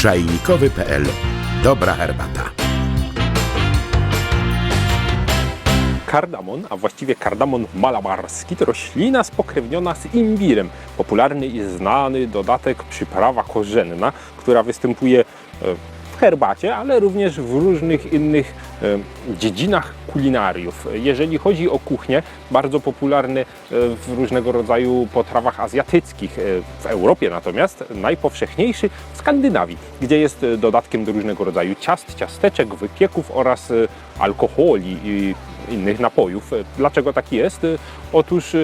czajnikowy.pl. Dobra herbata. Kardamon, a właściwie kardamon malabarski, to roślina spokrewniona z imbirem. Popularny i znany dodatek przyprawa korzenna, która występuje w herbacie, ale również w różnych innych dziedzinach kulinariów. Jeżeli chodzi o kuchnię, bardzo popularny w różnego rodzaju potrawach azjatyckich. W Europie natomiast najpowszechniejszy w Skandynawii, gdzie jest dodatkiem do różnego rodzaju ciast, ciasteczek, wypieków oraz alkoholi i innych napojów. Dlaczego tak jest? Otóż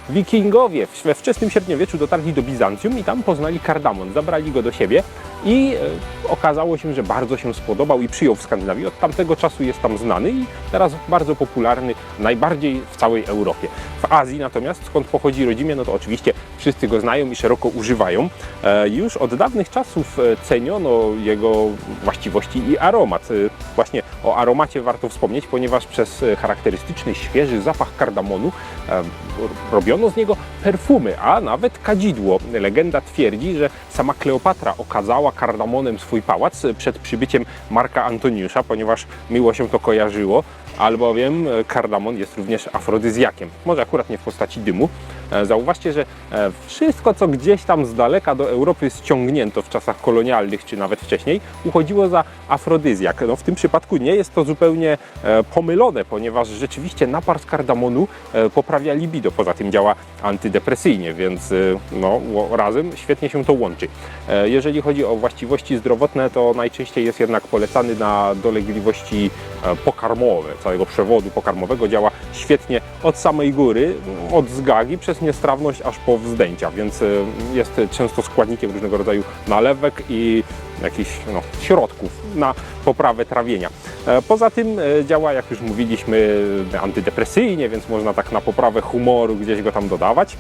Wikingowie we wczesnym średniowieczu dotarli do Bizancjum i tam poznali kardamon, zabrali go do siebie i okazało się, że bardzo się spodobał i przyjął w Skandynawii. Od tamtego czasu jest tam znany i teraz bardzo popularny najbardziej w całej Europie. W Azji natomiast, skąd pochodzi rodzimie, no to oczywiście wszyscy go znają i szeroko używają. Już od dawnych czasów ceniono jego właściwości i aromat. Właśnie o aromacie warto wspomnieć, ponieważ przez charakterystyczny, świeży zapach kardamonu robiono z niego perfumy, a nawet kadzidło. Legenda twierdzi, że sama Kleopatra okadzała kardamonem swój pałac przed przybyciem Marka Antoniusza, ponieważ miło się to kojarzyło, albowiem kardamon jest również afrodyzjakiem. Może akurat nie w postaci dymu. Zauważcie, że wszystko, co gdzieś tam z daleka do Europy ściągnięto w czasach kolonialnych, czy nawet wcześniej, uchodziło za afrodyzjak. No, w tym przypadku nie jest to zupełnie pomylone, ponieważ rzeczywiście napar z kardamonu poprawia libido. Poza tym działa antydepresyjnie, więc no, razem świetnie się to łączy. Jeżeli chodzi o właściwości zdrowotne, to najczęściej jest jednak polecany na dolegliwości pokarmowe, całego przewodu pokarmowego. Działa świetnie od samej góry, od zgagi, przez niestrawność aż po wzdęcia, więc jest często składnikiem różnego rodzaju nalewek i jakichś środków na poprawę trawienia. Poza tym działa, jak już mówiliśmy, antydepresyjnie, więc można tak na poprawę humoru gdzieś go tam dodawać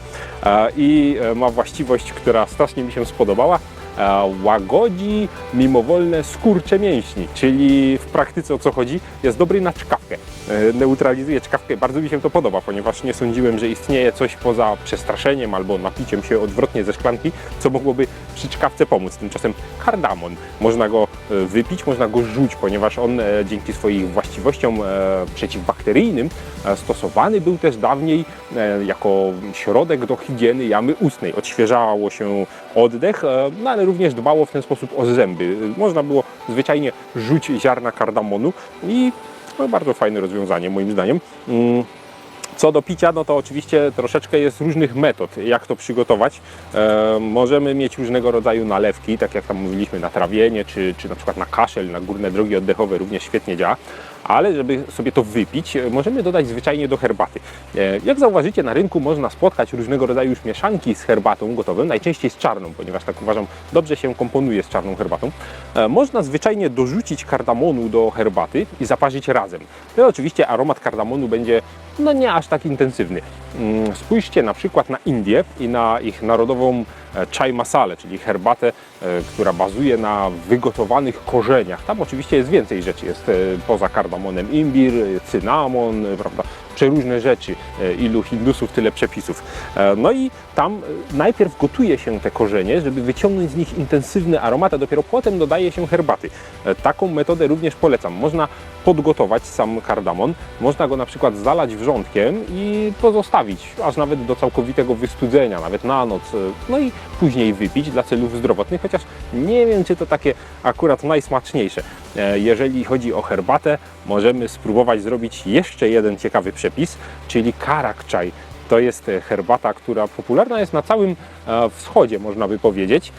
i ma właściwość, która strasznie mi się spodobała. Łagodzi mimowolne skurcze mięśni, czyli w praktyce o co chodzi? Jest dobry na czkawkę, neutralizuje czkawkę. Bardzo mi się to podoba, ponieważ nie sądziłem, że istnieje coś poza przestraszeniem albo napiciem się odwrotnie ze szklanki, co mogłoby przy czkawce pomóc. Tymczasem kardamon, można go wypić, można go żuć, ponieważ on dzięki swoim właściwościom przeciwbakteryjnym stosowany był też dawniej jako środek do higieny jamy ustnej. Odświeżało się oddech, no ale również dbało w ten sposób o zęby. Można było zwyczajnie rzuć ziarna kardamonu i no, bardzo fajne rozwiązanie moim zdaniem. Co do picia, no to oczywiście troszeczkę jest różnych metod, jak to przygotować. Możemy mieć różnego rodzaju nalewki, tak jak tam mówiliśmy, na trawienie, czy na przykład na kaszel, na górne drogi oddechowe również świetnie działa. Ale żeby sobie to wypić, możemy dodać zwyczajnie do herbaty. Jak zauważycie, na rynku można spotkać różnego rodzaju już mieszanki z herbatą gotową, najczęściej z czarną, ponieważ tak uważam, dobrze się komponuje z czarną herbatą. Można zwyczajnie dorzucić kardamonu do herbaty i zaparzyć razem. No oczywiście aromat kardamonu będzie no nie aż tak intensywny. Spójrzcie na przykład na Indię i na ich narodową chai masale, czyli herbatę, która bazuje na wygotowanych korzeniach. Tam oczywiście jest więcej rzeczy, jest poza kardamonem imbir, cynamon, prawda, przeróżne rzeczy. Ilu Hindusów, tyle przepisów. No i tam najpierw gotuje się te korzenie, żeby wyciągnąć z nich intensywny aromat, a dopiero potem dodaje się herbaty. Taką metodę również polecam. Można podgotować sam kardamon, można go na przykład zalać wrzątkiem i pozostawić, aż nawet do całkowitego wystudzenia, nawet na noc, no i później wypić dla celów zdrowotnych, chociaż nie wiem, czy to takie akurat najsmaczniejsze. Jeżeli chodzi o herbatę, możemy spróbować zrobić jeszcze jeden ciekawy przepis, czyli karak chai. To jest herbata, która popularna jest na całym wschodzie, można by powiedzieć,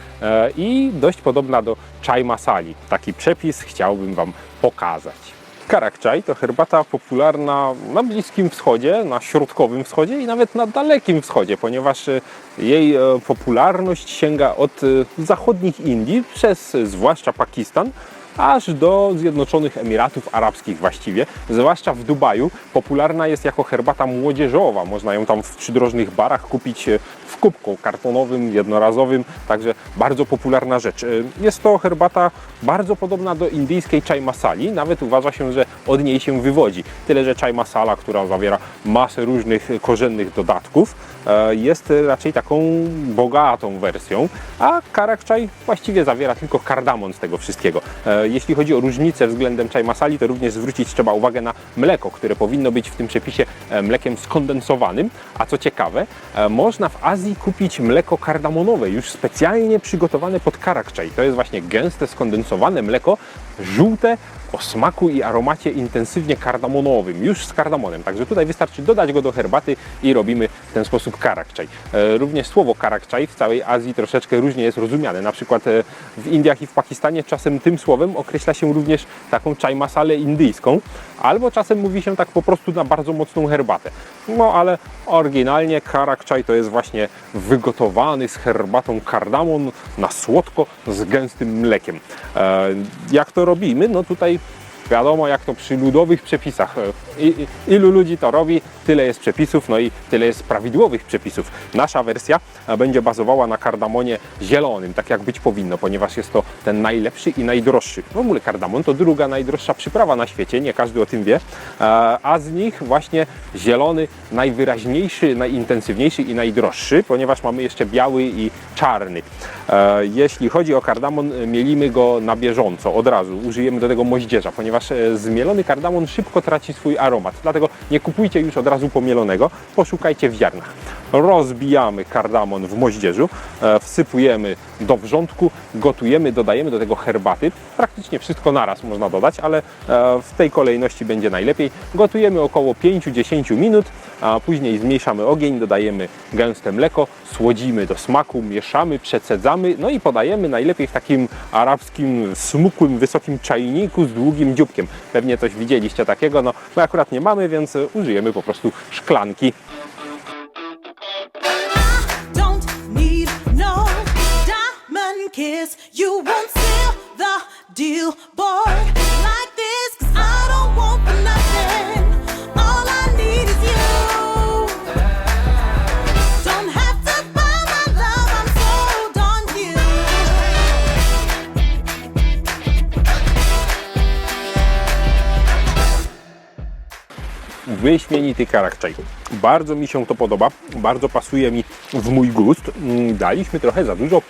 i dość podobna do chai masali. Taki przepis chciałbym Wam pokazać. Karak chai to herbata popularna na Bliskim Wschodzie, na Środkowym Wschodzie i nawet na Dalekim Wschodzie, ponieważ jej popularność sięga od zachodnich Indii przez zwłaszcza Pakistan, aż do Zjednoczonych Emiratów Arabskich właściwie, zwłaszcza w Dubaju. Popularna jest jako herbata młodzieżowa, można ją tam w przydrożnych barach kupić w kubku kartonowym, jednorazowym, także bardzo popularna rzecz. Jest to herbata bardzo podobna do indyjskiej chai masali, nawet uważa się, że od niej się wywodzi. Tyle, że chai masala, która zawiera masę różnych korzennych dodatków, jest raczej taką bogatą wersją, a karak chai właściwie zawiera tylko kardamon z tego wszystkiego. Jeśli chodzi o różnicę względem chai masali, to również zwrócić trzeba uwagę na mleko, które powinno być w tym przepisie mlekiem skondensowanym, a co ciekawe, można w Azji kupić mleko kardamonowe, już specjalnie przygotowane pod karak chai. To jest właśnie gęste, skondensowane mleko, żółte, o smaku i aromacie intensywnie kardamonowym, już z kardamonem. Także tutaj wystarczy dodać go do herbaty i robimy w ten sposób karak chai. Również słowo karak chai w całej Azji troszeczkę różnie jest rozumiane. Na przykład w Indiach i w Pakistanie czasem tym słowem określa się również taką chai masalę indyjską, albo czasem mówi się tak po prostu na bardzo mocną herbatę. No ale oryginalnie karak chai to jest właśnie wygotowany z herbatą kardamon na słodko z gęstym mlekiem. Jak to robimy? No tutaj wiadomo, jak to przy ludowych przepisach. Ilu ludzi to robi, tyle jest przepisów, no i tyle jest prawidłowych przepisów. Nasza wersja będzie bazowała na kardamonie zielonym, tak jak być powinno, ponieważ jest to ten najlepszy i najdroższy. W ogóle kardamon to druga najdroższa przyprawa na świecie, nie każdy o tym wie, a z nich właśnie zielony najwyraźniejszy, najintensywniejszy i najdroższy, ponieważ mamy jeszcze biały i czarny. Jeśli chodzi o kardamon, mielimy go na bieżąco, od razu. Użyjemy do tego moździerza, ponieważ zmielony kardamon szybko traci swój aromat. Dlatego nie kupujcie już od razu pomielonego, poszukajcie w ziarnach. Rozbijamy kardamon w moździerzu, wsypujemy do wrzątku, gotujemy, dodajemy do tego herbaty. Praktycznie wszystko naraz można dodać, ale w tej kolejności będzie najlepiej. Gotujemy około 5-10 minut, a później zmniejszamy ogień, dodajemy gęste mleko, słodzimy do smaku, mieszamy, przecedzamy, no i podajemy najlepiej w takim arabskim, smukłym, wysokim czajniku z długim dzióbkiem. Pewnie coś widzieliście takiego, no my akurat nie mamy, więc użyjemy po prostu szklanki. Kiss, you won't seal the deal, boy, like this, 'cause I don't want for nothing. All I need is you. Don't have to buy my love, I'm sold on you. Wyśmienity karak chai. Bardzo mi się to podoba, bardzo pasuje mi w mój gust. Daliśmy trochę za dużo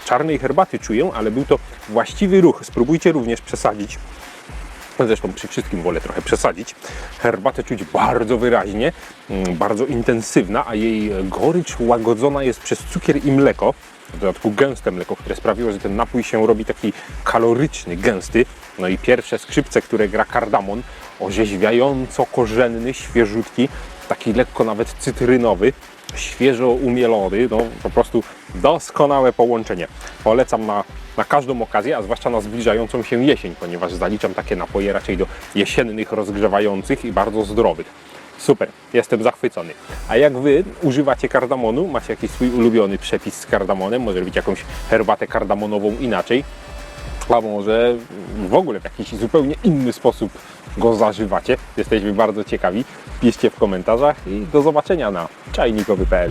czarnej herbaty, czuję, ale był to właściwy ruch. Spróbujcie również przesadzić. Zresztą przy wszystkim wolę trochę przesadzić. Herbatę czuć bardzo wyraźnie, bardzo intensywna, a jej gorycz łagodzona jest przez cukier i mleko. W dodatku gęste mleko, które sprawiło, że ten napój się robi taki kaloryczny, gęsty. No i pierwsze skrzypce, które gra kardamon, orzeźwiająco korzenny, świeżutki, taki lekko nawet cytrynowy, świeżo umielony, no po prostu doskonałe połączenie. Polecam na każdą okazję, a zwłaszcza na zbliżającą się jesień, ponieważ zaliczam takie napoje raczej do jesiennych, rozgrzewających i bardzo zdrowych. Super, jestem zachwycony. A jak Wy używacie kardamonu, macie jakiś swój ulubiony przepis z kardamonem, może robić jakąś herbatę kardamonową inaczej, a może w ogóle w jakiś zupełnie inny sposób go zażywacie. Jesteśmy bardzo ciekawi. Piszcie w komentarzach i do zobaczenia na czajnikowy.pl.